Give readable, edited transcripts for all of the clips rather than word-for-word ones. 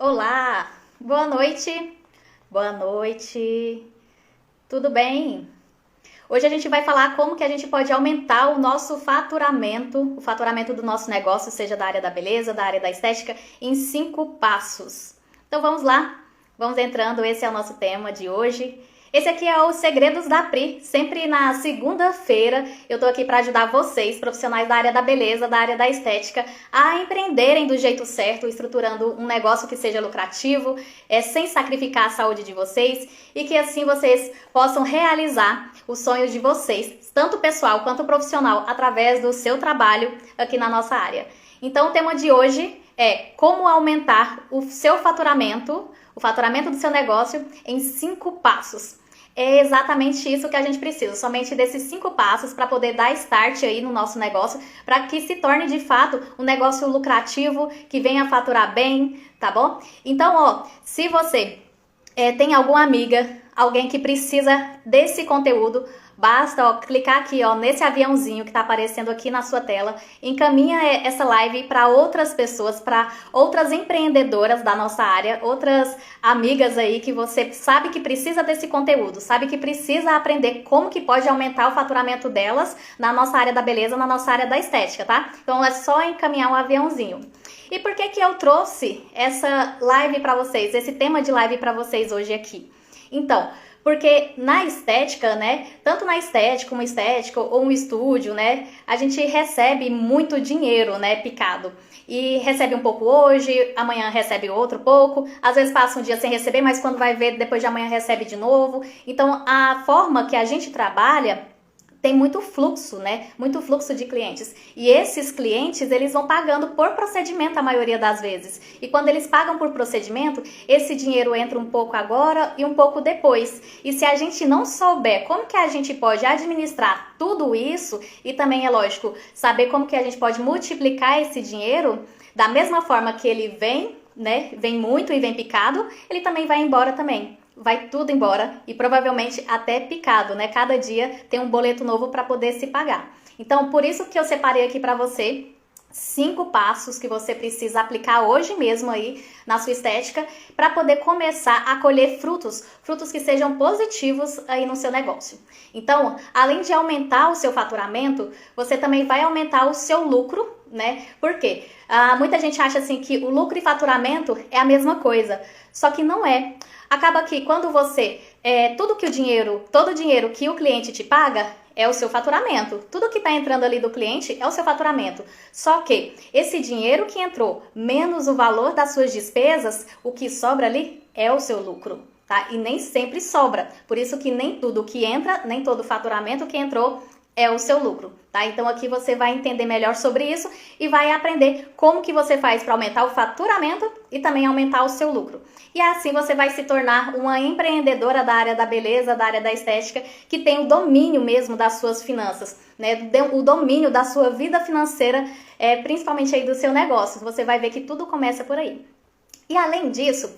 Olá, boa noite. Boa noite. Tudo bem? Hoje a gente vai falar como que a gente pode aumentar o nosso faturamento, o faturamento do nosso negócio, seja da área da beleza, da área da estética, em 5 passos. Então vamos lá, vamos entrando, esse é o nosso tema de hoje. Esse aqui é o Segredos da Pri. Sempre na segunda-feira eu tô aqui para ajudar vocês, profissionais da área da beleza, da área da estética, a empreenderem do jeito certo, estruturando um negócio que seja lucrativo, sem sacrificar a saúde de vocês e que assim vocês possam realizar os sonhos de vocês, tanto pessoal quanto profissional, através do seu trabalho aqui na nossa área. Então o tema de hoje é como aumentar o seu faturamento, o faturamento do seu negócio em 5 passos. É exatamente isso que a gente precisa, somente desses 5 passos para poder dar start aí no nosso negócio, para que se torne de fato um negócio lucrativo, que venha faturar bem, tá bom? Então, ó, se você tem alguma amiga, alguém que precisa desse conteúdo, basta clicar aqui nesse aviãozinho que está aparecendo aqui na sua tela, encaminha essa live para outras pessoas, para outras empreendedoras da nossa área, outras amigas aí que você sabe que precisa desse conteúdo, sabe que precisa aprender como que pode aumentar o faturamento delas na nossa área da beleza, na nossa área da estética, tá? Então é só encaminhar um aviãozinho. E por que que eu trouxe essa live para vocês, esse tema de live para vocês hoje aqui? Então, porque na estética, né, tanto na estética, uma estética ou um estúdio, né, a gente recebe muito dinheiro, né, picado. E recebe um pouco hoje, amanhã recebe outro pouco, às vezes passa um dia sem receber, mas quando vai ver, depois de amanhã recebe de novo. Então, a forma que a gente trabalha tem muito fluxo, né? Muito fluxo de clientes. E esses clientes, eles vão pagando por procedimento a maioria das vezes. E quando eles pagam por procedimento, esse dinheiro entra um pouco agora e um pouco depois. E se a gente não souber como que a gente pode administrar tudo isso, e também é lógico, saber como que a gente pode multiplicar esse dinheiro, da mesma forma que ele vem, né? Vem muito e vem picado, ele também vai embora também. Vai tudo embora e provavelmente até picado, né? Cada dia tem um boleto novo para poder se pagar. Então, por isso que eu separei aqui para você 5 passos que você precisa aplicar hoje mesmo aí na sua estética para poder começar a colher frutos que sejam positivos aí no seu negócio. Então, além de aumentar o seu faturamento, você também vai aumentar o seu lucro, né? Por quê? Muita gente acha assim que o lucro e faturamento é a mesma coisa, só que não é. Acaba que quando você, todo o dinheiro que o cliente te paga é o seu faturamento. Tudo que está entrando ali do cliente é o seu faturamento. Só que esse dinheiro que entrou, menos o valor das suas despesas, o que sobra ali é o seu lucro, tá? E nem sempre sobra. Por isso que nem tudo que entra, nem todo o faturamento que entrou é o seu lucro, tá? Então aqui você vai entender melhor sobre isso e vai aprender como que você faz para aumentar o faturamento e também aumentar o seu lucro. E assim você vai se tornar uma empreendedora da área da beleza, da área da estética, que tem o domínio mesmo das suas finanças, né? O domínio da sua vida financeira, principalmente aí do seu negócio. Você vai ver que tudo começa por aí. E além disso,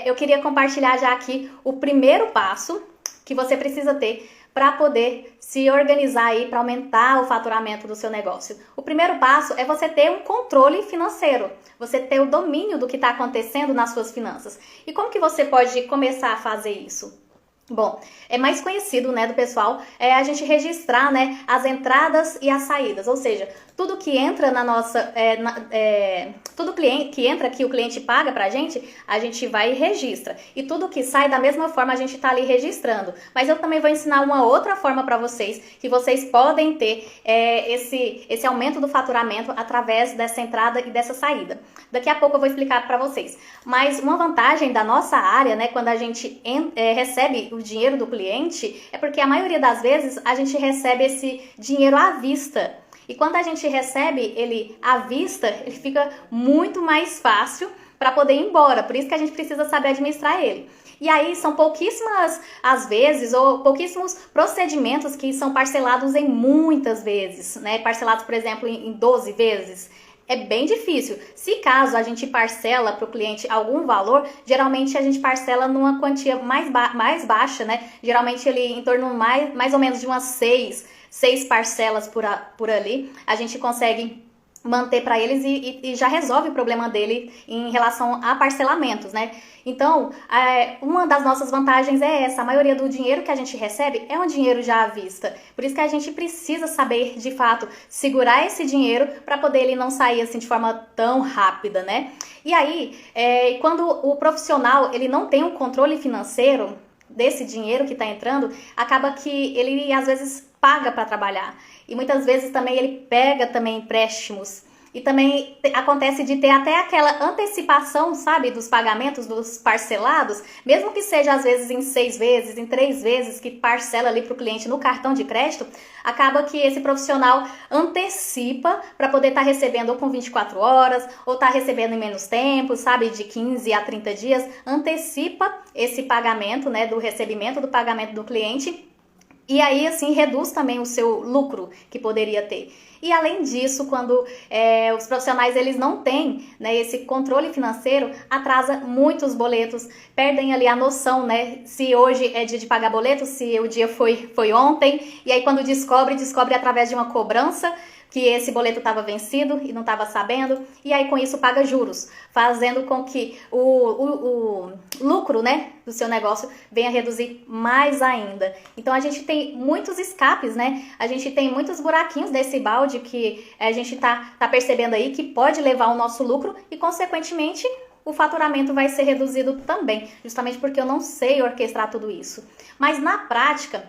eu queria compartilhar já aqui o primeiro passo que você precisa ter para poder se organizar aí para aumentar o faturamento do seu negócio. O primeiro passo é você ter um controle financeiro, você ter o domínio do que está acontecendo nas suas finanças. E como que você pode começar a fazer isso? Bom, é mais conhecido, né, do pessoal, a gente registrar, né, as entradas e as saídas, ou seja, tudo que entra na nossa, tudo que entra que o cliente paga pra gente, a gente vai e registra. E tudo que sai, da mesma forma, a gente tá ali registrando. Mas eu também vou ensinar uma outra forma para vocês, que vocês podem ter esse aumento do faturamento através dessa entrada e dessa saída. Daqui a pouco eu vou explicar para vocês. Mas uma vantagem da nossa área, né, quando a gente recebe o dinheiro do cliente, é porque a maioria das vezes a gente recebe esse dinheiro à vista. E quando a gente recebe ele à vista, ele fica muito mais fácil para poder ir embora. Por isso que a gente precisa saber administrar ele. E aí são pouquíssimas as vezes, ou pouquíssimos procedimentos que são parcelados em muitas vezes, né? Parcelados, por exemplo, em 12 vezes. É bem difícil. Se caso a gente parcela para o cliente algum valor, geralmente a gente parcela numa quantia mais baixa, né? Geralmente ele em torno mais ou menos de umas seis parcelas por ali. A gente consegue manter para eles e já resolve o problema dele em relação a parcelamentos, né? Então, uma das nossas vantagens é essa: a maioria do dinheiro que a gente recebe é um dinheiro já à vista. Por isso que a gente precisa saber, de fato, segurar esse dinheiro para poder ele não sair assim de forma tão rápida, né? E aí, quando o profissional ele não tem um controle financeiro desse dinheiro que está entrando, acaba que ele às vezes paga para trabalhar. E muitas vezes também ele pega também empréstimos. E também acontece de ter até aquela antecipação, sabe, dos pagamentos, dos parcelados, mesmo que seja às vezes em 6 vezes, em 3 vezes, que parcela ali para o cliente no cartão de crédito, acaba que esse profissional antecipa para poder estar recebendo ou com 24 horas, ou estar recebendo em menos tempo, sabe, de 15 a 30 dias, antecipa esse pagamento, né, do recebimento do pagamento do cliente. E aí, assim, reduz também o seu lucro que poderia ter. E além disso, quando os profissionais eles não têm, né, esse controle financeiro, atrasa muitos boletos, perdem ali a noção, né, se hoje é dia de pagar boleto, se o dia foi ontem, e aí quando descobre através de uma cobrança que esse boleto estava vencido e não estava sabendo, e aí com isso paga juros, fazendo com que o lucro, né, do seu negócio venha a reduzir mais ainda. Então a gente tem muitos escapes, né? A gente tem muitos buraquinhos desse balde que a gente tá percebendo aí que pode levar ao nosso lucro e, consequentemente, o faturamento vai ser reduzido também, justamente porque eu não sei orquestrar tudo isso. Mas na prática,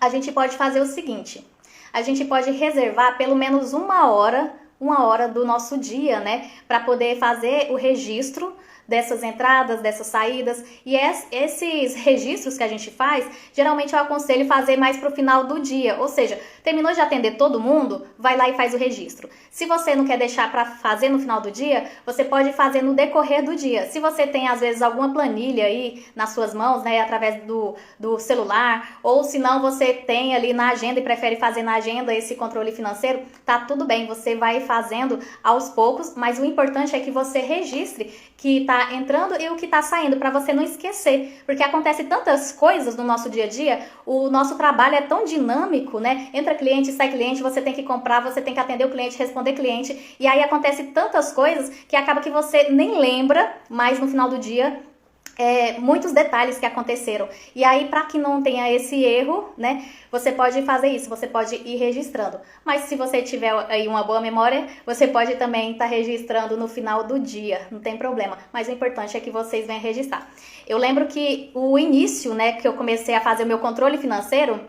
a gente pode fazer o seguinte: a gente pode reservar pelo menos uma hora do nosso dia, né, para poder fazer o registro dessas entradas, dessas saídas. E esses registros que a gente faz, geralmente eu aconselho fazer mais pro final do dia, ou seja, terminou de atender todo mundo, vai lá e faz o registro. Se você não quer deixar para fazer no final do dia, você pode fazer no decorrer do dia. Se você tem às vezes alguma planilha aí nas suas mãos, né, através do celular, ou se não você tem ali na agenda e prefere fazer na agenda esse controle financeiro, tá tudo bem, você vai fazendo aos poucos, mas o importante é que você registre que tá entrando e o que tá saindo, para você não esquecer, porque acontece tantas coisas no nosso dia a dia, o nosso trabalho é tão dinâmico, né? Entra cliente, sai cliente, você tem que comprar, você tem que atender o cliente, responder cliente, e aí acontece tantas coisas que acaba que você nem lembra, mas no final do dia muitos detalhes que aconteceram. E aí, para que não tenha esse erro, né, você pode fazer isso, você pode ir registrando. Mas se você tiver aí uma boa memória, você pode também estar registrando no final do dia, não tem problema. Mas o importante é que vocês venham registrar. Eu lembro que o início, né, que eu comecei a fazer o meu controle financeiro,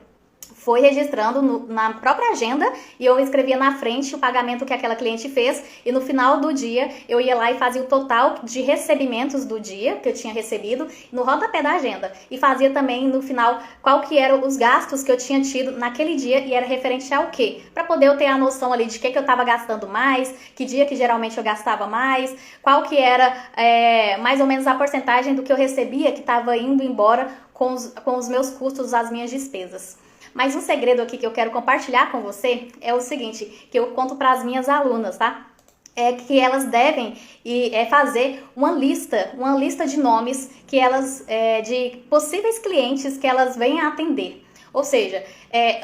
foi registrando na própria agenda, e eu escrevia na frente o pagamento que aquela cliente fez, e no final do dia eu ia lá e fazia o total de recebimentos do dia que eu tinha recebido no rodapé da agenda, e fazia também no final qual que eram os gastos que eu tinha tido naquele dia e era referente ao quê? Para poder eu ter a noção ali de que eu estava gastando mais, que dia que geralmente eu gastava mais, qual que era mais ou menos a porcentagem do que eu recebia que estava indo embora com os meus custos, as minhas despesas. Mas um segredo aqui que eu quero compartilhar com você é o seguinte, que eu conto para as minhas alunas, tá? É que elas devem fazer uma lista de nomes que elas, de possíveis clientes que elas venham a atender. Ou seja,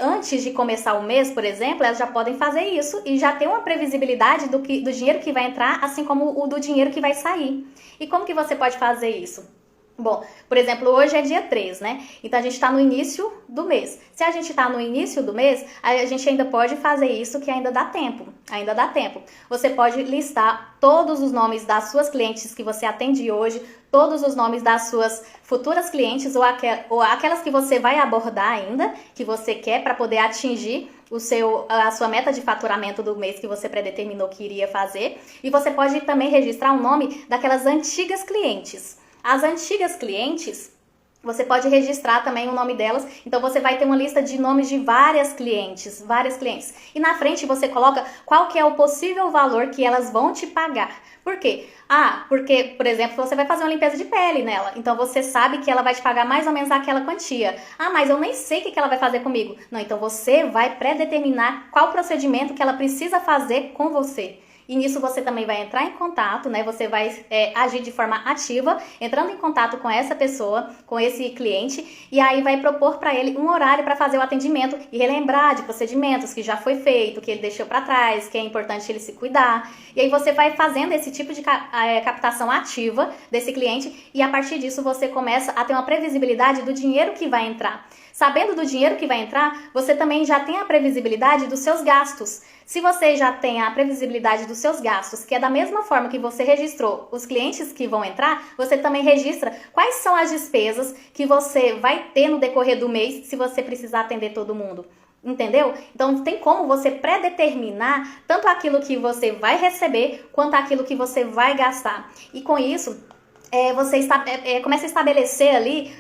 antes de começar o mês, por exemplo, elas já podem fazer isso e já ter uma previsibilidade do dinheiro que vai entrar, assim como o do dinheiro que vai sair. E como que você pode fazer isso? Bom, por exemplo, hoje é dia 3, né? Então a gente está no início do mês. Se a gente está no início do mês, a gente ainda pode fazer isso, que ainda dá tempo. Ainda dá tempo. Você pode listar todos os nomes das suas clientes que você atende hoje, todos os nomes das suas futuras clientes ou aquelas que você vai abordar ainda, que você quer para poder atingir a sua meta de faturamento do mês que você predeterminou que iria fazer. E você pode também registrar o nome daquelas antigas clientes. As antigas clientes, você pode registrar também o nome delas, então você vai ter uma lista de nomes de várias clientes. E na frente você coloca qual que é o possível valor que elas vão te pagar. Por quê? Porque, por exemplo, você vai fazer uma limpeza de pele nela, então você sabe que ela vai te pagar mais ou menos aquela quantia. Mas eu nem sei o que ela vai fazer comigo. Não, então você vai predeterminar qual procedimento que ela precisa fazer com você. E nisso você também vai entrar em contato, né? Você vai agir de forma ativa, entrando em contato com essa pessoa, com esse cliente, e aí vai propor para ele um horário para fazer o atendimento e relembrar de procedimentos que já foi feito, que ele deixou para trás, que é importante ele se cuidar. E aí você vai fazendo esse tipo de captação ativa desse cliente e a partir disso você começa a ter uma previsibilidade do dinheiro que vai entrar. Sabendo do dinheiro que vai entrar, você também já tem a previsibilidade dos seus gastos. Se você já tem a previsibilidade dos seus gastos, que é da mesma forma que você registrou os clientes que vão entrar, você também registra quais são as despesas que você vai ter no decorrer do mês se você precisar atender todo mundo. Entendeu? Então tem como você predeterminar tanto aquilo que você vai receber quanto aquilo que você vai gastar. E com isso, você começa a estabelecer ali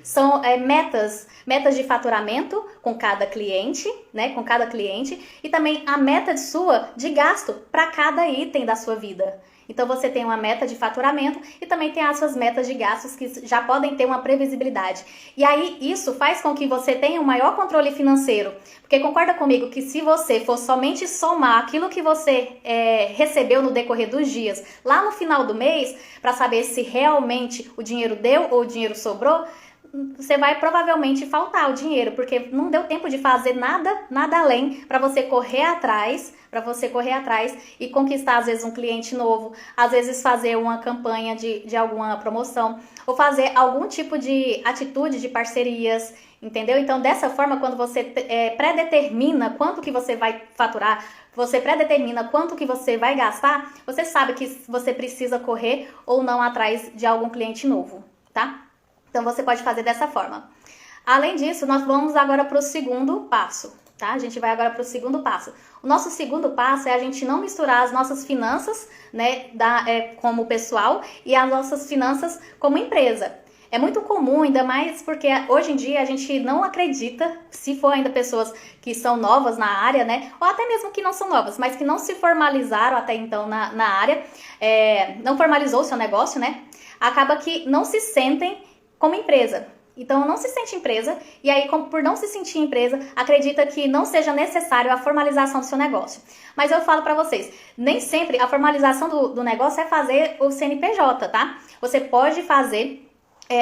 metas de faturamento com cada cliente, né? Com cada cliente e também a meta sua de gasto para cada item da sua vida. Então você tem uma meta de faturamento e também tem as suas metas de gastos que já podem ter uma previsibilidade. E aí isso faz com que você tenha um maior controle financeiro. Porque concorda comigo que se você for somente somar aquilo que você recebeu no decorrer dos dias, lá no final do mês, para saber se realmente o dinheiro deu ou o dinheiro sobrou, você vai provavelmente faltar o dinheiro, porque não deu tempo de fazer nada além para você correr atrás e conquistar às vezes um cliente novo, às vezes fazer uma campanha de alguma promoção, ou fazer algum tipo de atitude de parcerias, entendeu? Então dessa forma, quando você predetermina quanto que você vai faturar, você predetermina quanto que você vai gastar, você sabe que você precisa correr ou não atrás de algum cliente novo, tá? Então você pode fazer dessa forma. Além disso, nós vamos agora para o segundo passo, tá? A gente vai agora para o segundo passo. O nosso segundo passo é a gente não misturar as nossas finanças, né, como pessoal e as nossas finanças como empresa. É muito comum, ainda mais porque hoje em dia a gente não acredita, se for ainda pessoas que são novas na área, né? Ou até mesmo que não são novas, mas que não se formalizaram até então na área, não formalizou o seu negócio, né? Acaba que não se sentem como empresa. Então não se sente empresa e aí por não se sentir empresa, acredita que não seja necessário a formalização do seu negócio. Mas eu falo para vocês, nem sempre a formalização do negócio é fazer o CNPJ, tá? Você pode fazer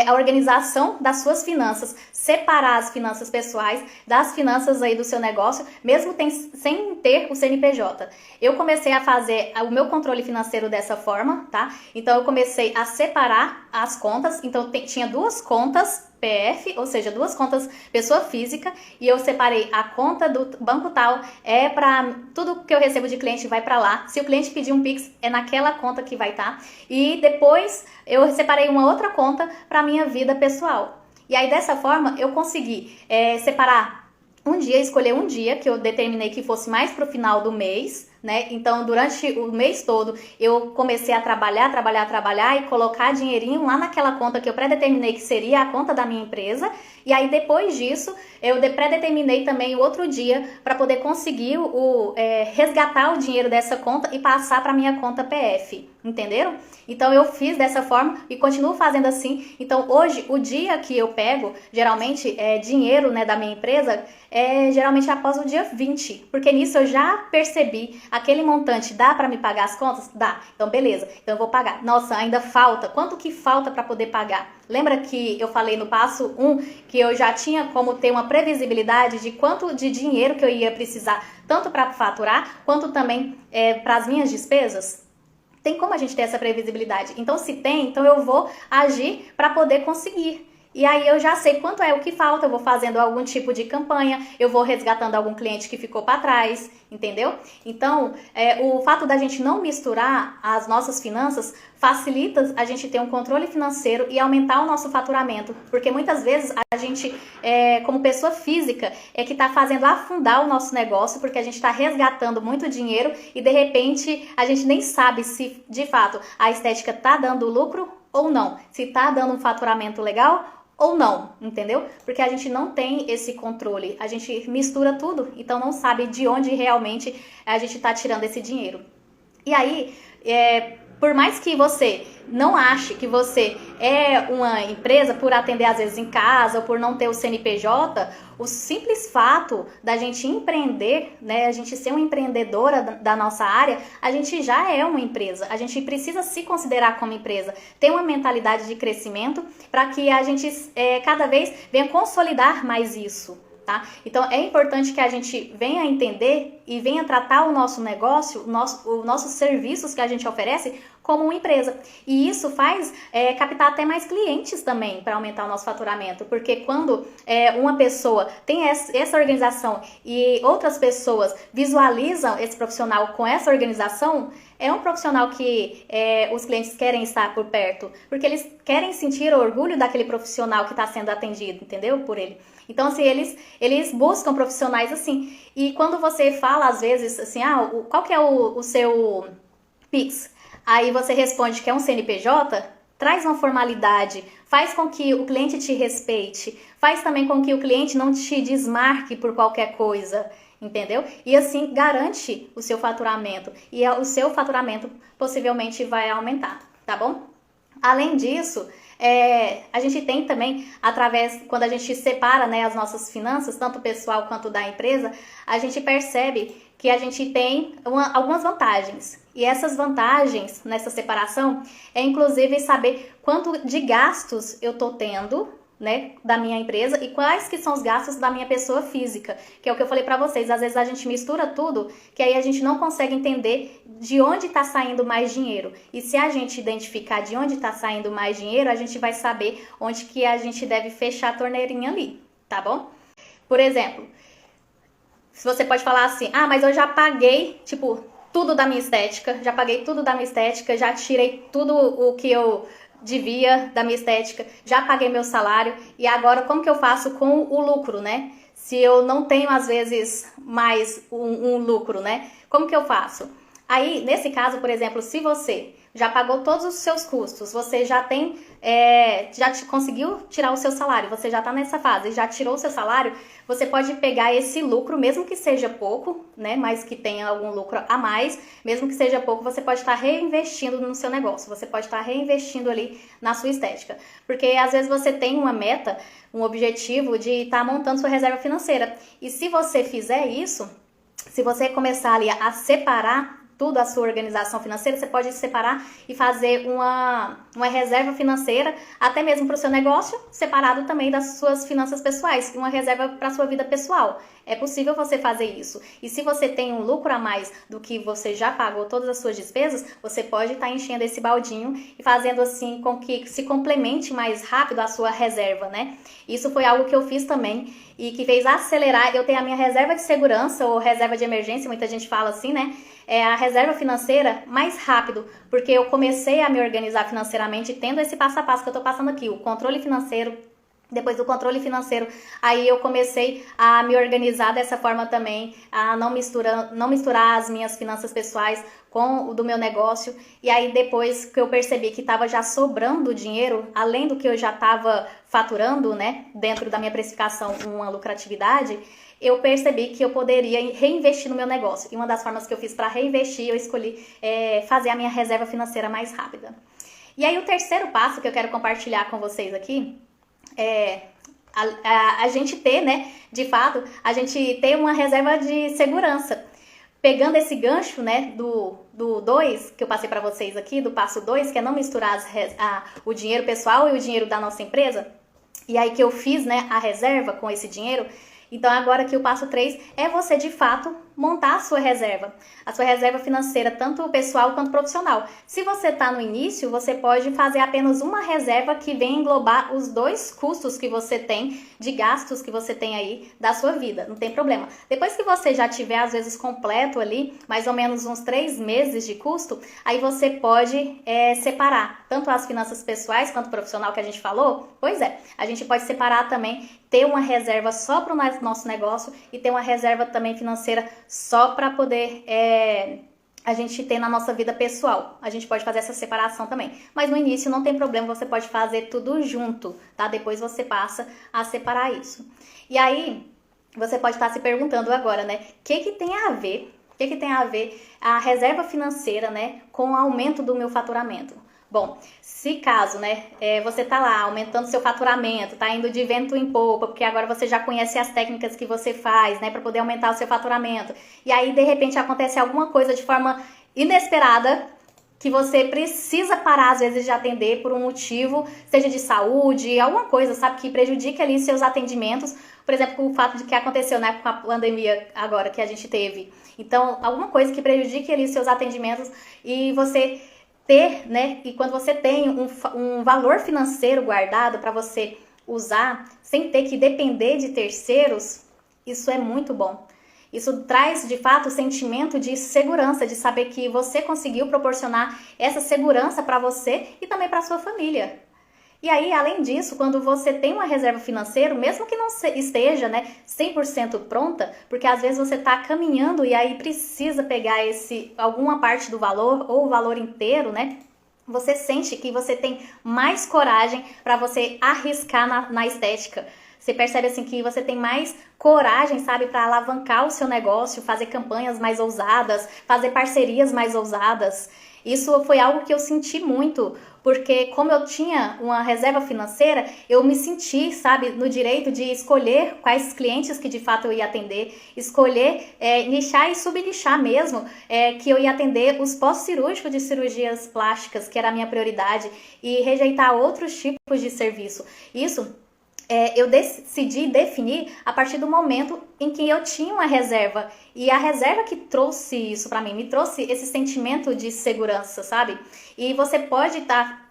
a organização das suas finanças, separar as finanças pessoais das finanças aí do seu negócio, mesmo sem ter o CNPJ. Eu comecei a fazer o meu controle financeiro dessa forma, tá? Então eu comecei a separar as contas, então tinha duas contas PF, ou seja, duas contas pessoa física, e eu separei a conta do banco tal, para tudo que eu recebo de cliente vai para lá. Se o cliente pedir um Pix, é naquela conta que vai estar. E depois eu separei uma outra conta para minha vida pessoal. E aí dessa forma eu consegui separar escolher um dia que eu determinei que fosse mais pro final do mês, né? Então, durante o mês todo, eu comecei a trabalhar e colocar dinheirinho lá naquela conta que eu predeterminei que seria a conta da minha empresa. E aí, depois disso, eu predeterminei também o outro dia para poder conseguir resgatar o dinheiro dessa conta e passar para minha conta PF. Entenderam? Então, eu fiz dessa forma e continuo fazendo assim. Então, hoje, o dia que eu pego, geralmente, dinheiro, né, da minha empresa, geralmente após o dia 20. Porque nisso eu já percebi aquele montante, dá para me pagar as contas? Dá. Então, beleza. Então, eu vou pagar. Nossa, ainda falta. Quanto que falta para poder pagar? Lembra que eu falei no passo 1 que eu já tinha como ter uma previsibilidade de quanto de dinheiro que eu ia precisar, tanto para faturar, quanto também para as minhas despesas? Tem como a gente ter essa previsibilidade. Então, se tem, então eu vou agir para poder conseguir. E aí eu já sei quanto é o que falta, eu vou fazendo algum tipo de campanha, eu vou resgatando algum cliente que ficou para trás, entendeu? Então, o fato da gente não misturar as nossas finanças facilita a gente ter um controle financeiro e aumentar o nosso faturamento, porque muitas vezes a gente, como pessoa física, que está fazendo afundar o nosso negócio, porque a gente está resgatando muito dinheiro e de repente a gente nem sabe se de fato a estética está dando lucro ou não, se está dando um faturamento legal ou não, entendeu? Porque a gente não tem esse controle, a gente mistura tudo, então não sabe de onde realmente a gente está tirando esse dinheiro. E aí, por mais que você não ache que você é uma empresa por atender às vezes em casa ou por não ter o CNPJ, o simples fato da gente empreender, né, a gente ser uma empreendedora da nossa área, a gente já é uma empresa. A gente precisa se considerar como empresa, ter uma mentalidade de crescimento para que a gente cada vez venha consolidar mais isso. Tá? Então é importante que a gente venha entender e venha tratar o nosso negócio, os nossos serviços que a gente oferece como uma empresa. E isso faz captar até mais clientes também para aumentar o nosso faturamento. Porque quando uma pessoa tem essa organização e outras pessoas visualizam esse profissional com essa organização, é um profissional que os clientes querem estar por perto. Porque eles querem sentir orgulho daquele profissional que está sendo atendido, entendeu? Por ele. Então, assim, eles buscam profissionais assim. E quando você fala, às vezes, assim, qual que é o seu Pix? Aí você responde que é um CNPJ, traz uma formalidade, faz com que o cliente te respeite, faz também com que o cliente não te desmarque por qualquer coisa, entendeu? E assim garante o seu faturamento. E o seu faturamento possivelmente vai aumentar, tá bom? Além disso, a gente tem também, quando a gente separa, né, as nossas finanças, tanto pessoal quanto da empresa, a gente percebe que a gente tem algumas vantagens. E essas vantagens nessa separação é inclusive saber quanto de gastos eu estou tendo, né, da minha empresa e quais que são os gastos da minha pessoa física, que é o que eu falei para vocês. Às vezes a gente mistura tudo, que aí a gente não consegue entender de onde está saindo mais dinheiro. E se a gente identificar de onde está saindo mais dinheiro, a gente vai saber onde que a gente deve fechar a torneirinha ali, tá bom? Por exemplo, se você pode falar assim, mas eu já paguei, tipo, tudo da minha estética, já paguei tudo da minha estética, já tirei tudo o que eu devia da minha estética, já paguei meu salário e agora como que eu faço com o lucro, né? Se eu não tenho às vezes mais um lucro, né? Como que eu faço? Aí, nesse caso, por exemplo, se você já pagou todos os seus custos, você já tem, conseguiu tirar o seu salário, você já está nessa fase, já tirou o seu salário, você pode pegar esse lucro, mesmo que seja pouco, né, mas que tenha algum lucro a mais, mesmo que seja pouco, você pode estar reinvestindo no seu negócio, você pode estar reinvestindo ali na sua estética, porque às vezes você tem uma meta, um objetivo de estar montando sua reserva financeira, e se você fizer isso, se você começar ali a separar tudo a sua organização financeira, você pode separar e fazer uma reserva financeira, até mesmo para o seu negócio, separado também das suas finanças pessoais, uma reserva para a sua vida pessoal. É possível você fazer isso. E se você tem um lucro a mais do que você já pagou todas as suas despesas, você pode estar enchendo esse baldinho e fazendo assim com que se complemente mais rápido a sua reserva, né? Isso foi algo que eu fiz também e que fez acelerar. Eu tenho a minha reserva de segurança ou reserva de emergência, muita gente fala assim, né? É a reserva financeira mais rápido, porque eu comecei a me organizar financeiramente tendo esse passo a passo que eu tô passando aqui, o controle financeiro. Depois do controle financeiro, aí eu comecei a me organizar dessa forma também, a não misturar as minhas finanças pessoais com o do meu negócio. E aí depois que eu percebi que estava já sobrando dinheiro, além do que eu já estava faturando, né, dentro da minha precificação, uma lucratividade, eu percebi que eu poderia reinvestir no meu negócio. E uma das formas que eu fiz para reinvestir, eu escolhi fazer a minha reserva financeira mais rápida. E aí o terceiro passo que eu quero compartilhar com vocês aqui a gente ter, né, de fato, a gente ter uma reserva de segurança. Pegando esse gancho, né, do 2, que eu passei para vocês aqui, do passo 2, que é não misturar o dinheiro pessoal e o dinheiro da nossa empresa, e aí que eu fiz, né, a reserva com esse dinheiro. Então agora aqui o passo 3 é você de fato montar a sua reserva financeira, tanto pessoal quanto profissional. Se você está no início, você pode fazer apenas uma reserva que venha englobar os dois custos que você tem, de gastos que você tem aí da sua vida, não tem problema. Depois que você já tiver, às vezes, completo ali, mais ou menos uns 3 meses de custo, aí você pode separar tanto as finanças pessoais quanto profissional que a gente falou. Pois é, a gente pode separar também, ter uma reserva só para o nosso negócio e ter uma reserva também financeira só para poder a gente ter na nossa vida pessoal. A gente pode fazer essa separação também. Mas no início não tem problema, você pode fazer tudo junto, tá? Depois você passa a separar isso. E aí, você pode estar se perguntando agora, né? O que tem a ver O que tem a ver a reserva financeira, né, com o aumento do meu faturamento? Bom, se caso, né, você tá lá aumentando seu faturamento, tá indo de vento em popa, porque agora você já conhece as técnicas que você faz, né, para poder aumentar o seu faturamento, e aí de repente acontece alguma coisa de forma inesperada, que você precisa parar, às vezes, de atender por um motivo, seja de saúde, alguma coisa, sabe, que prejudique ali seus atendimentos. Por exemplo, o fato de que aconteceu, né, com a pandemia agora que a gente teve. Então, alguma coisa que prejudique ali seus atendimentos e você ter, né, e quando você tem um valor financeiro guardado para você usar, sem ter que depender de terceiros, isso é muito bom. Isso traz, de fato, o sentimento de segurança, de saber que você conseguiu proporcionar essa segurança para você e também para sua família. E aí, além disso, quando você tem uma reserva financeira, mesmo que não esteja, né, 100% pronta, porque às vezes você está caminhando e aí precisa pegar alguma parte do valor ou o valor inteiro, né? Você sente que você tem mais coragem para você arriscar na estética. Você percebe assim que você tem mais coragem, sabe, para alavancar o seu negócio, fazer campanhas mais ousadas, fazer parcerias mais ousadas. Isso foi algo que eu senti muito, porque como eu tinha uma reserva financeira, eu me senti, sabe, no direito de escolher quais clientes que de fato eu ia atender, escolher nichar e subnichar mesmo, que eu ia atender os pós-cirúrgicos de cirurgias plásticas, que era a minha prioridade, e rejeitar outros tipos de serviço. Isso eu decidi definir a partir do momento em que eu tinha uma reserva. E a reserva que trouxe isso pra mim, me trouxe esse sentimento de segurança, sabe? E você pode estar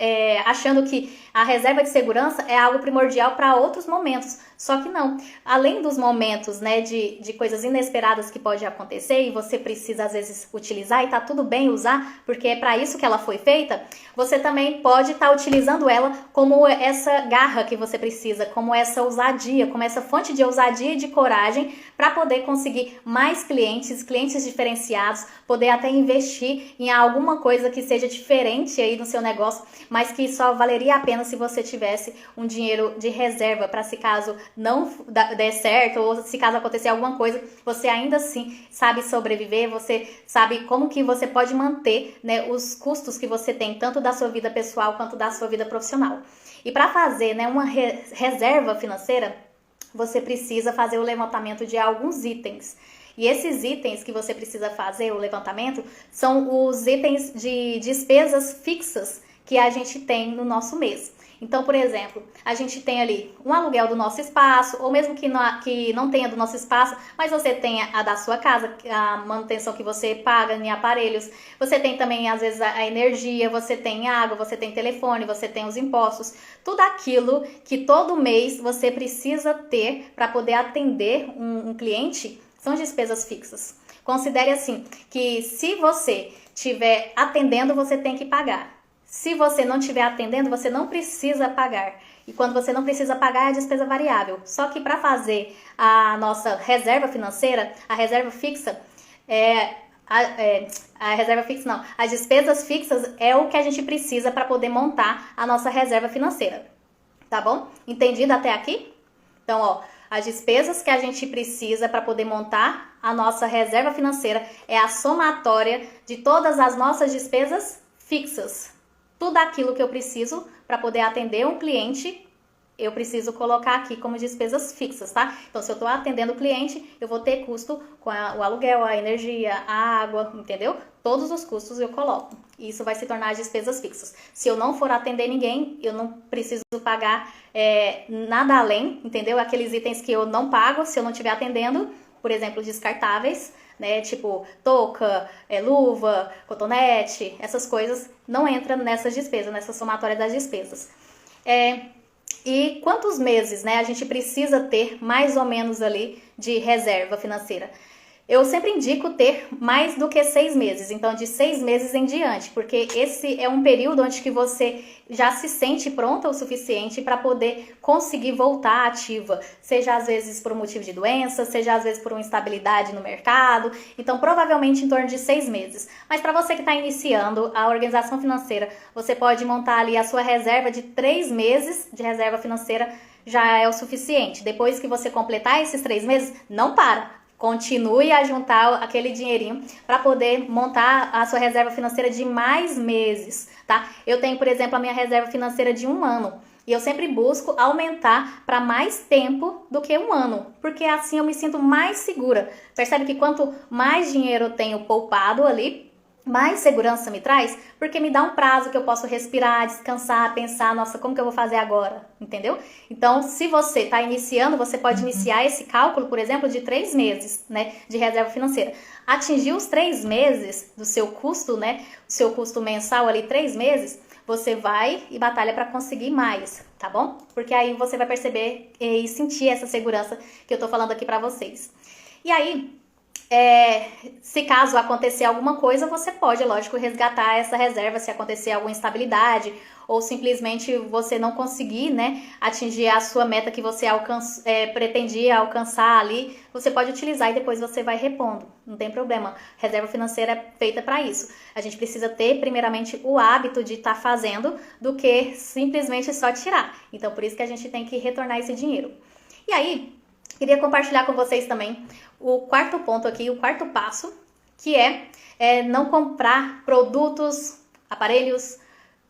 achando que a reserva de segurança é algo primordial para outros momentos. Só que não. Além dos momentos, né, de coisas inesperadas que pode acontecer e você precisa, às vezes, utilizar e tá tudo bem usar, porque é para isso que ela foi feita, você também pode estar utilizando ela como essa garra que você precisa, como essa ousadia, como essa fonte de ousadia e de coragem para poder conseguir mais clientes diferenciados, poder até investir em alguma coisa que seja diferente aí no seu negócio, mas que só valeria a pena se você tivesse um dinheiro de reserva para se caso não der certo ou se caso acontecer alguma coisa, você ainda assim sabe sobreviver, você sabe como que você pode manter, né, os custos que você tem, tanto da sua vida pessoal quanto da sua vida profissional. E para fazer, né, uma reserva financeira, você precisa fazer o levantamento de alguns itens. E esses itens que você precisa fazer, o levantamento, são os itens de despesas fixas que a gente tem no nosso mês. Então, por exemplo, a gente tem ali um aluguel do nosso espaço, ou mesmo que não tenha do nosso espaço, mas você tenha a da sua casa, a manutenção que você paga em aparelhos, você tem também, às vezes, a energia, você tem água, você tem telefone, você tem os impostos, tudo aquilo que todo mês você precisa ter para poder atender um cliente, são despesas fixas. Considere assim, que se você estiver atendendo, você tem que pagar. Se você não estiver atendendo, você não precisa pagar. E quando você não precisa pagar, é a despesa variável. Só que para fazer a nossa reserva financeira, a reserva fixa, a reserva fixa não, as despesas fixas é o que a gente precisa para poder montar a nossa reserva financeira. Tá bom? Entendido até aqui? Então, ó, as despesas que a gente precisa para poder montar a nossa reserva financeira é a somatória de todas as nossas despesas fixas. Tudo aquilo que eu preciso para poder atender um cliente, eu preciso colocar aqui como despesas fixas, tá? Então, se eu estou atendendo o cliente, eu vou ter custo com o aluguel, a energia, a água, entendeu? Todos os custos eu coloco. E isso vai se tornar as despesas fixas. Se eu não for atender ninguém, eu não preciso pagar nada além, entendeu? Aqueles itens que eu não pago se eu não estiver atendendo, por exemplo, descartáveis, né, tipo touca, luva, cotonete, essas coisas não entram nessas despesas, nessa somatória das despesas. E quantos meses, né, a gente precisa ter mais ou menos ali de reserva financeira? Eu sempre indico ter mais do que 6 meses, então de 6 meses em diante, porque esse é um período onde que você já se sente pronta o suficiente para poder conseguir voltar ativa, seja às vezes por um motivo de doença, seja às vezes por uma instabilidade no mercado, então provavelmente em torno de 6 meses. Mas para você que está iniciando a organização financeira, você pode montar ali a sua reserva de 3 meses de reserva financeira, já é o suficiente. Depois que você completar esses 3 meses, não para. Continue a juntar aquele dinheirinho para poder montar a sua reserva financeira de mais meses, tá? Eu tenho, por exemplo, a minha reserva financeira de 1 ano. E eu sempre busco aumentar para mais tempo do que 1 ano, porque assim eu me sinto mais segura. Percebe que quanto mais dinheiro eu tenho poupado ali, mais segurança me traz, porque me dá um prazo que eu posso respirar, descansar, pensar, nossa, como que eu vou fazer agora? Entendeu? Então, se você está iniciando, você pode iniciar esse cálculo, por exemplo, de 3 meses, né, de reserva financeira. Atingir os 3 meses do seu custo, né, o seu custo mensal ali, 3 meses, você vai e batalha para conseguir mais, tá bom? Porque aí você vai perceber e sentir essa segurança que eu tô falando aqui para vocês. E aí, se caso acontecer alguma coisa, você pode, lógico, resgatar essa reserva se acontecer alguma instabilidade ou simplesmente você não conseguir, né, atingir a sua meta que você pretendia alcançar ali, você pode utilizar e depois você vai repondo, não tem problema. Reserva financeira é feita para isso. A gente precisa ter, primeiramente, o hábito de estar fazendo do que simplesmente só tirar. Então, por isso que a gente tem que retornar esse dinheiro. E aí, queria compartilhar com vocês também o 4º ponto aqui, o 4º passo, que é não comprar produtos, aparelhos,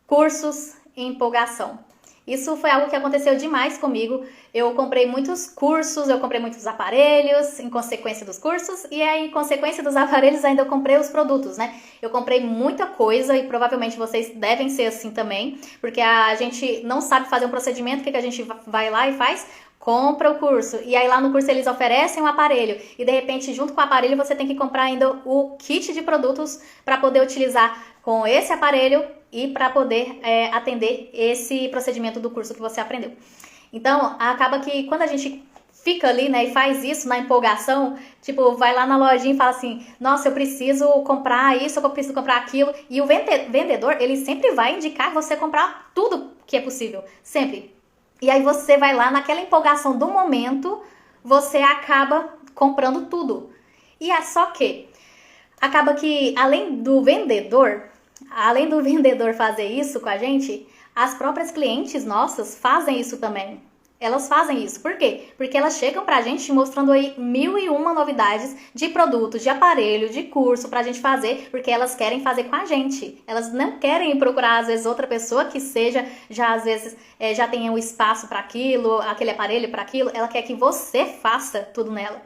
cursos em empolgação. Isso foi algo que aconteceu demais comigo. Eu comprei muitos cursos, eu comprei muitos aparelhos em consequência dos cursos e em consequência dos aparelhos ainda eu comprei os produtos, né? Eu comprei muita coisa e provavelmente vocês devem ser assim também, porque a gente não sabe fazer um procedimento, o que a gente vai lá e faz? Compra o curso, e aí lá no curso eles oferecem um aparelho, e de repente junto com o aparelho você tem que comprar ainda o kit de produtos para poder utilizar com esse aparelho e para poder atender esse procedimento do curso que você aprendeu. Então, acaba que quando a gente fica ali, né, e faz isso na empolgação, tipo, vai lá na lojinha e fala assim, nossa, eu preciso comprar isso, eu preciso comprar aquilo, e o vendedor, ele sempre vai indicar você comprar tudo que é possível, sempre. E aí você vai lá, naquela empolgação do momento, você acaba comprando tudo. E é só que acaba que, além do vendedor fazer isso com a gente, as próprias clientes nossas fazem isso também. Elas fazem isso. Por quê? Porque elas chegam pra gente mostrando aí 1001 novidades de produtos, de aparelho, de curso pra gente fazer, porque elas querem fazer com a gente. Elas não querem procurar, às vezes, outra pessoa que seja, já às vezes, já tenha um espaço para aquilo, aquele aparelho para aquilo. Ela quer que você faça tudo nela.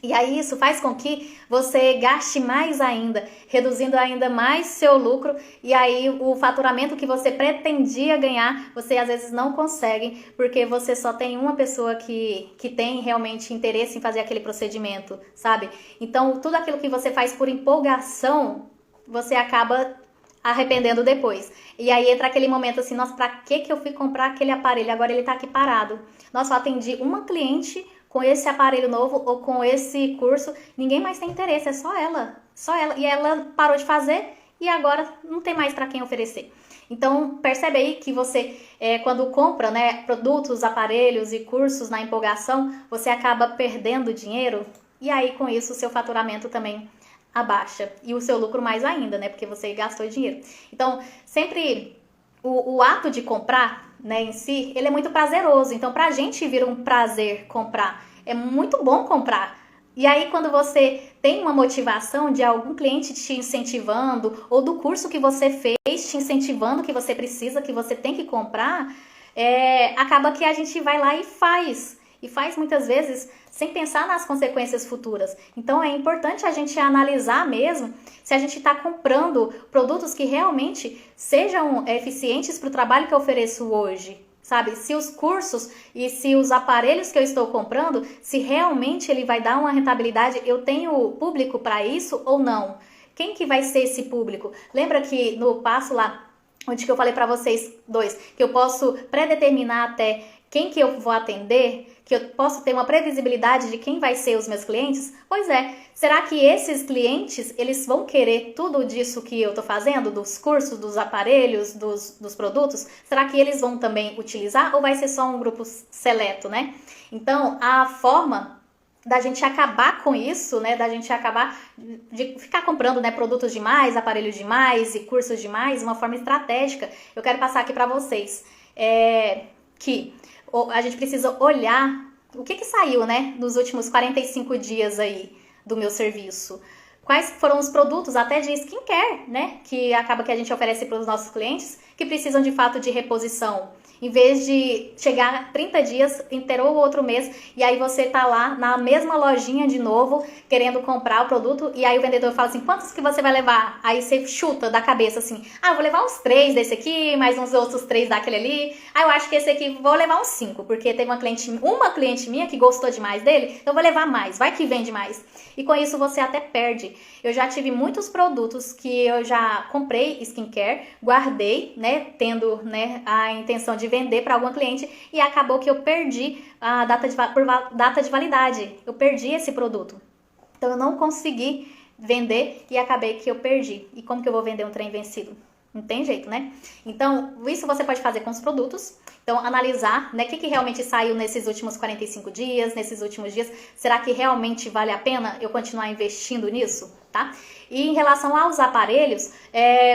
E aí isso faz com que você gaste mais ainda, reduzindo ainda mais seu lucro, e aí o faturamento que você pretendia ganhar, você às vezes não consegue, porque você só tem uma pessoa que tem realmente interesse em fazer aquele procedimento, sabe? Então tudo aquilo que você faz por empolgação, você acaba arrependendo depois. E aí entra aquele momento assim, nossa, pra que eu fui comprar aquele aparelho? Agora ele tá aqui parado. Nossa, eu atendi uma cliente com esse aparelho novo ou com esse curso, ninguém mais tem interesse, é só ela. Só ela. E ela parou de fazer e agora não tem mais para quem oferecer. Então, percebe aí que você, quando compra, né, produtos, aparelhos e cursos na empolgação, você acaba perdendo dinheiro e aí com isso o seu faturamento também abaixa. E o seu lucro mais ainda, né, porque você gastou dinheiro. Então, sempre o ato de comprar, né, em si, ele é muito prazeroso. Então, pra gente vira um prazer comprar. É muito bom comprar. E aí, quando você tem uma motivação de algum cliente te incentivando, ou do curso que você fez te incentivando que você precisa, que você tem que comprar, acaba que a gente vai lá e faz. E faz muitas vezes sem pensar nas consequências futuras. Então é importante a gente analisar mesmo se a gente está comprando produtos que realmente sejam eficientes para o trabalho que eu ofereço hoje. Sabe, se os cursos e se os aparelhos que eu estou comprando, se realmente ele vai dar uma rentabilidade, eu tenho público para isso ou não? Quem que vai ser esse público? Lembra que no passo lá, onde que eu falei para vocês dois, que eu posso predeterminar até quem que eu vou atender, que eu posso ter uma previsibilidade de quem vai ser os meus clientes? Pois é, será que esses clientes, eles vão querer tudo disso que eu tô fazendo, dos cursos, dos aparelhos, dos produtos? Será que eles vão também utilizar ou vai ser só um grupo seleto, né? Então, a forma da gente acabar com isso, né, da gente acabar de ficar comprando, né, produtos demais, aparelhos demais e cursos demais, uma forma estratégica, eu quero passar aqui para vocês, que a gente precisa olhar o que saiu, né, nos últimos 45 dias aí do meu serviço? Quais foram os produtos até de skincare, né, que acaba que a gente oferece para os nossos clientes que precisam de fato de reposição. Em vez de chegar 30 dias, inteirou o outro mês, e aí você tá lá na mesma lojinha de novo, querendo comprar o produto, e aí o vendedor fala assim, quantos que você vai levar? Aí você chuta da cabeça assim, eu vou levar uns 3 desse aqui, mais uns outros 3 daquele ali, eu acho que esse aqui vou levar uns 5, porque teve uma cliente minha que gostou demais dele, então eu vou levar mais, vai que vende mais. E com isso você até perde. Eu já tive muitos produtos que eu já comprei skincare, guardei, né, tendo, né, a intenção de vender para algum cliente, e acabou que eu perdi a data de validade. Eu perdi esse produto. Então eu não consegui vender e acabei que eu perdi. E como que eu vou vender um trem vencido? Não tem jeito, né? Então, isso você pode fazer com os produtos. Então, analisar, né, o que realmente saiu nesses últimos 45 dias, nesses últimos dias. Será que realmente vale a pena eu continuar investindo nisso, tá? E em relação aos aparelhos,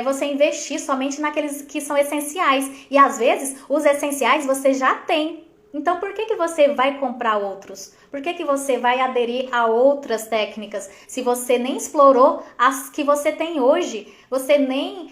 você investir somente naqueles que são essenciais. E às vezes, os essenciais você já tem. Então, por que você vai comprar outros? Por que você vai aderir a outras técnicas se você nem explorou as que você tem hoje? Você nem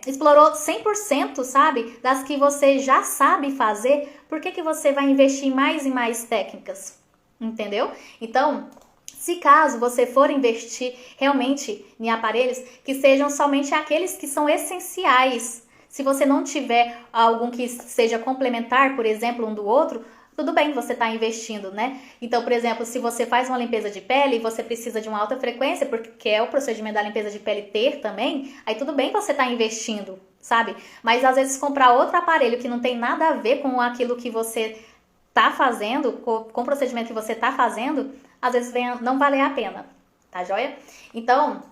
explorou 100%, sabe? Das que você já sabe fazer. Por que você vai investir em mais e mais técnicas? Entendeu? Então, se caso você for investir realmente em aparelhos, que sejam somente aqueles que são essenciais. Se você não tiver algum que seja complementar, por exemplo, um do outro, tudo bem você está investindo, né? Então, por exemplo, se você faz uma limpeza de pele e você precisa de uma alta frequência, porque é o procedimento da limpeza de pele ter também, aí tudo bem você está investindo, sabe? Mas às vezes comprar outro aparelho que não tem nada a ver com aquilo que você está fazendo, com o procedimento que você está fazendo, às vezes não valer a pena, tá joia? Então,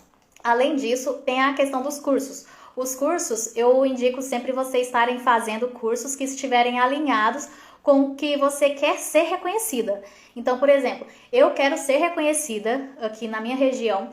além disso, tem a questão dos cursos. Os cursos, eu indico sempre você estarem fazendo cursos que estiverem alinhados com o que você quer ser reconhecida. Então, por exemplo, eu quero ser reconhecida aqui na minha região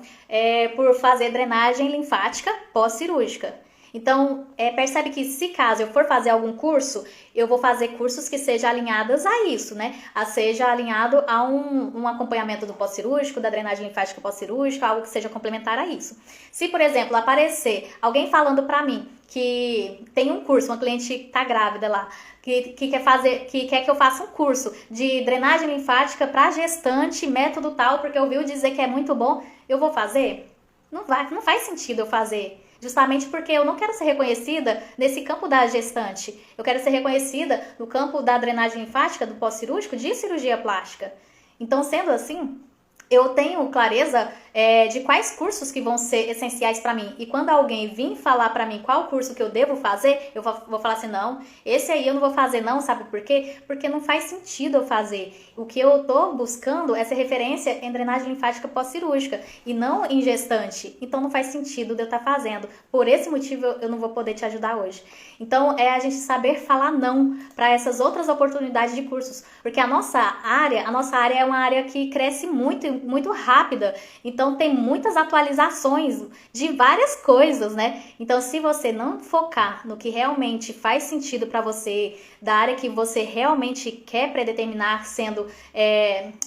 por fazer drenagem linfática pós-cirúrgica. Então, percebe que se caso eu for fazer algum curso, eu vou fazer cursos que sejam alinhados a isso, né? Seja alinhado a um acompanhamento do pós-cirúrgico, da drenagem linfática pós-cirúrgica, algo que seja complementar a isso. Se, por exemplo, aparecer alguém falando pra mim que tem um curso, uma cliente tá grávida lá, que quer que eu faça um curso de drenagem linfática para gestante, método tal, porque ouviu dizer que é muito bom, eu vou fazer? Não faz sentido eu fazer. Justamente porque eu não quero ser reconhecida nesse campo da gestante. Eu quero ser reconhecida no campo da drenagem linfática, do pós-cirúrgico, de cirurgia plástica. Então, sendo assim, eu tenho clareza de quais cursos que vão ser essenciais para mim. E quando alguém vir falar para mim qual curso que eu devo fazer, eu vou falar assim, não, esse aí eu não vou fazer não, sabe por quê? Porque não faz sentido eu fazer. O que eu tô buscando é ser referência em drenagem linfática pós-cirúrgica e não em gestante. Então não faz sentido de eu estar fazendo. Por esse motivo eu não vou poder te ajudar hoje. Então é a gente saber falar não para essas outras oportunidades de cursos, porque a nossa área é uma área que cresce muito, muito rápida. Então tem muitas atualizações de várias coisas, né? Então se você não focar no que realmente faz sentido para você, da área que você realmente quer predeterminar sendo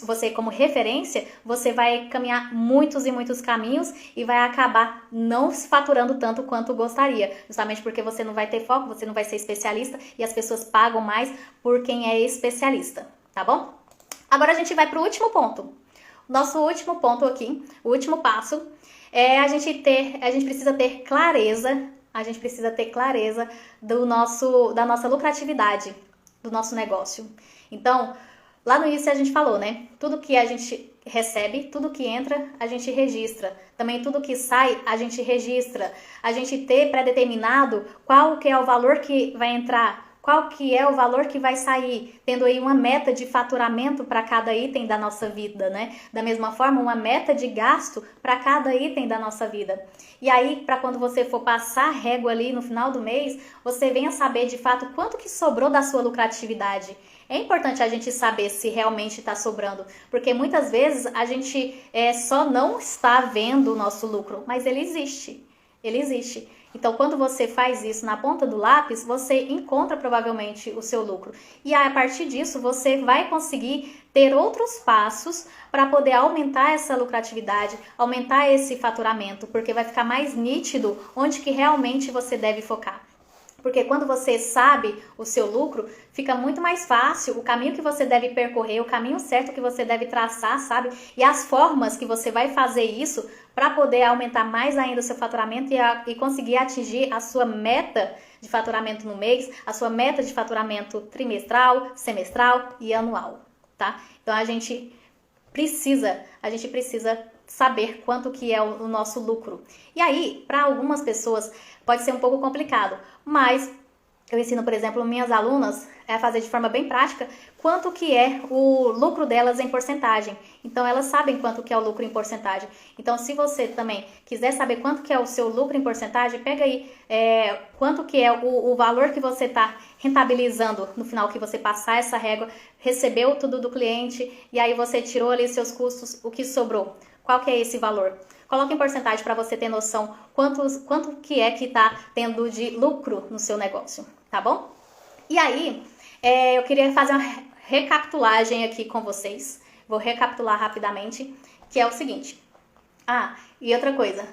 você como referência, você vai caminhar muitos e muitos caminhos e vai acabar não se faturando tanto quanto gostaria, justamente porque você não vai ter foco, você não vai ser especialista e as pessoas pagam mais por quem é especialista, tá bom? Agora a gente vai para o último ponto. Nosso último ponto aqui, o último passo, a gente precisa ter clareza, da nossa lucratividade, do nosso negócio. Então, lá no início a gente falou, né? Tudo que a gente recebe, tudo que entra, a gente registra. Também tudo que sai, a gente registra. A gente ter pré-determinado qual que é o valor que vai entrar, qual que é o valor que vai sair, tendo aí uma meta de faturamento para cada item da nossa vida, né? Da mesma forma, uma meta de gasto para cada item da nossa vida. E aí, para quando você for passar a régua ali no final do mês, você venha saber de fato quanto que sobrou da sua lucratividade. É importante a gente saber se realmente está sobrando, porque muitas vezes a gente só não está vendo o nosso lucro, mas ele existe. Ele existe. Então, quando você faz isso na ponta do lápis, você encontra provavelmente o seu lucro. E a partir disso, você vai conseguir ter outros passos para poder aumentar essa lucratividade, aumentar esse faturamento, porque vai ficar mais nítido onde que realmente você deve focar. Porque quando você sabe o seu lucro, fica muito mais fácil o caminho que você deve percorrer, o caminho certo que você deve traçar, sabe? E as formas que você vai fazer isso para poder aumentar mais ainda o seu faturamento e conseguir atingir a sua meta de faturamento no mês, a sua meta de faturamento trimestral, semestral e anual, tá? Então a gente precisa saber quanto que é o nosso lucro. E aí, para algumas pessoas pode ser um pouco complicado, mas eu ensino, por exemplo, minhas alunas a fazer de forma bem prática quanto que é o lucro delas em porcentagem. Então, elas sabem quanto que é o lucro em porcentagem. Então, se você também quiser saber quanto que é o seu lucro em porcentagem, pega aí quanto que é o valor que você está rentabilizando no final que você passar essa régua, recebeu tudo do cliente e aí você tirou ali seus custos, o que sobrou. Qual que é esse valor? Coloque em porcentagem para você ter noção quanto que é que está tendo de lucro no seu negócio, tá bom? E aí, eu queria fazer uma recapitulagem aqui com vocês. Vou recapitular rapidamente, que é o seguinte. E outra coisa,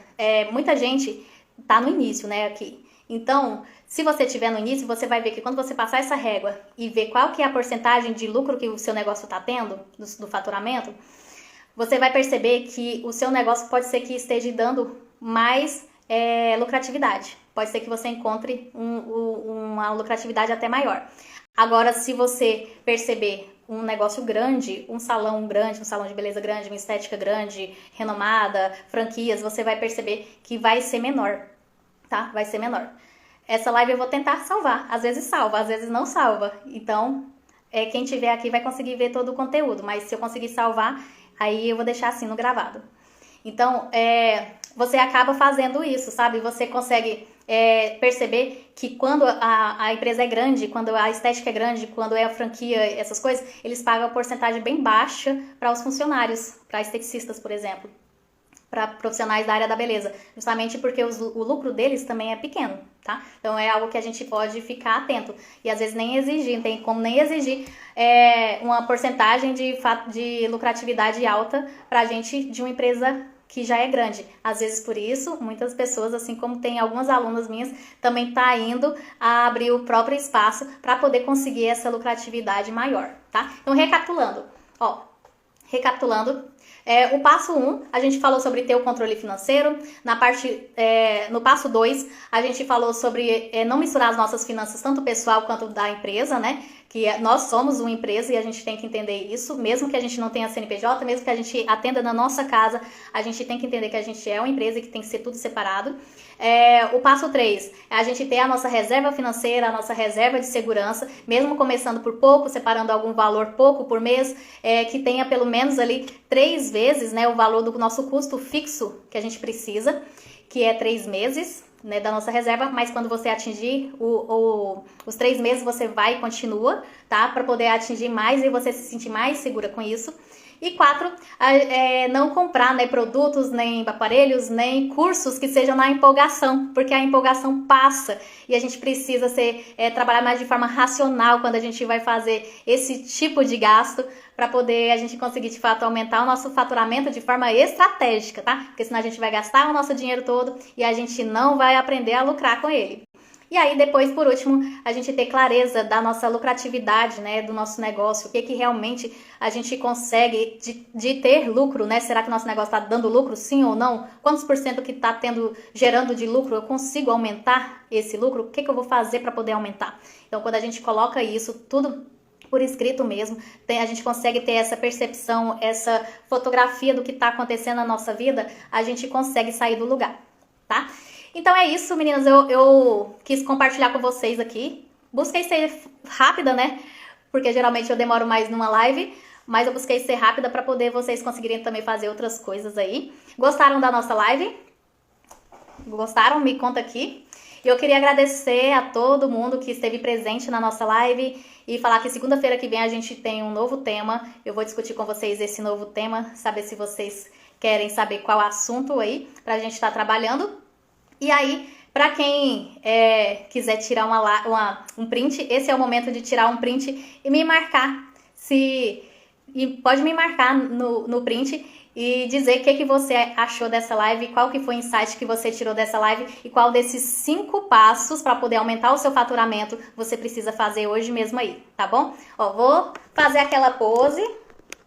muita gente tá no início, né, aqui. Então, se você estiver no início, você vai ver que quando você passar essa régua e ver qual que é a porcentagem de lucro que o seu negócio está tendo, do faturamento, você vai perceber que o seu negócio pode ser que esteja dando mais lucratividade. Pode ser que você encontre uma lucratividade até maior. Agora, se você perceber um negócio grande, um salão de beleza grande, uma estética grande, renomada, franquias, você vai perceber que vai ser menor, tá? Vai ser menor. Essa live eu vou tentar salvar. Às vezes salva, às vezes não salva. Então, quem tiver aqui vai conseguir ver todo o conteúdo. Mas se eu conseguir salvar, aí eu vou deixar assim no gravado. Então, você acaba fazendo isso, sabe? Você consegue perceber que quando a empresa é grande, quando a estética é grande, quando é a franquia, essas coisas, eles pagam porcentagem bem baixa para os funcionários, para esteticistas, por exemplo, para profissionais da área da beleza, justamente porque o lucro deles também é pequeno, tá? Então é algo que a gente pode ficar atento e às vezes nem exigir, não tem como nem exigir uma porcentagem de lucratividade alta pra gente de uma empresa que já é grande. Às vezes por isso, muitas pessoas, assim como tem algumas alunas minhas, também tá indo a abrir o próprio espaço para poder conseguir essa lucratividade maior, tá? Então recapitulando, o passo 1, a gente falou sobre ter o controle financeiro. No passo 2, a gente falou sobre não misturar as nossas finanças, tanto pessoal quanto da empresa, né? Que nós somos uma empresa e a gente tem que entender isso, mesmo que a gente não tenha CNPJ, mesmo que a gente atenda na nossa casa, a gente tem que entender que a gente é uma empresa e que tem que ser tudo separado. O passo 3 é a gente ter a nossa reserva financeira, a nossa reserva de segurança, mesmo começando por pouco, separando algum valor pouco por mês, que tenha pelo menos ali 3 vezes, né, o valor do nosso custo fixo que a gente precisa, que é 3 meses, né, da nossa reserva, mas quando você atingir os 3 meses, você vai e continua, tá? Para poder atingir mais e você se sentir mais segura com isso. E 4, não comprar, né, produtos, nem aparelhos, nem cursos que sejam na empolgação, porque a empolgação passa e a gente precisa trabalhar mais de forma racional quando a gente vai fazer esse tipo de gasto para poder a gente conseguir, de fato, aumentar o nosso faturamento de forma estratégica, tá? Porque senão a gente vai gastar o nosso dinheiro todo e a gente não vai aprender a lucrar com ele. E aí, depois, por último, a gente ter clareza da nossa lucratividade, né, do nosso negócio, o que realmente a gente consegue de ter lucro, né? Será que o nosso negócio está dando lucro, sim ou não? Quantos por cento que está gerando de lucro, eu consigo aumentar esse lucro? O que eu vou fazer para poder aumentar? Então, quando a gente coloca isso tudo por escrito mesmo, a gente consegue ter essa percepção, essa fotografia do que está acontecendo na nossa vida, a gente consegue sair do lugar, tá? Então é isso, meninas, eu quis compartilhar com vocês aqui. Busquei ser rápida, né? Porque geralmente eu demoro mais numa live, mas eu busquei ser rápida para poder vocês conseguirem também fazer outras coisas aí. Gostaram da nossa live? Gostaram? Me conta aqui. E eu queria agradecer a todo mundo que esteve presente na nossa live e falar que segunda-feira que vem a gente tem um novo tema. Eu vou discutir com vocês esse novo tema, saber se vocês querem saber qual assunto aí pra gente estar trabalhando. E aí, para quem quiser tirar um print, esse é o momento de tirar um print e me marcar. E pode me marcar no print e dizer o que você achou dessa live, qual que foi o insight que você tirou dessa live e qual desses 5 passos para poder aumentar o seu faturamento você precisa fazer hoje mesmo aí, tá bom? Ó, vou fazer aquela pose,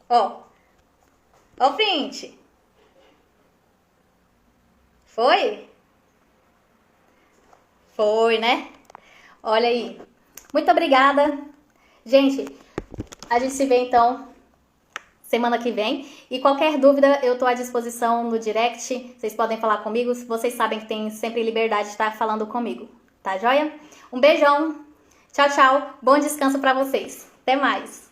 ó o print. Foi? Foi, né? Olha aí. Muito obrigada. Gente, a gente se vê então semana que vem. E qualquer dúvida, eu tô à disposição no direct. Vocês podem falar comigo. Vocês sabem que tem sempre liberdade de estar falando comigo. Tá joia? Um beijão. Tchau, tchau. Bom descanso pra vocês. Até mais.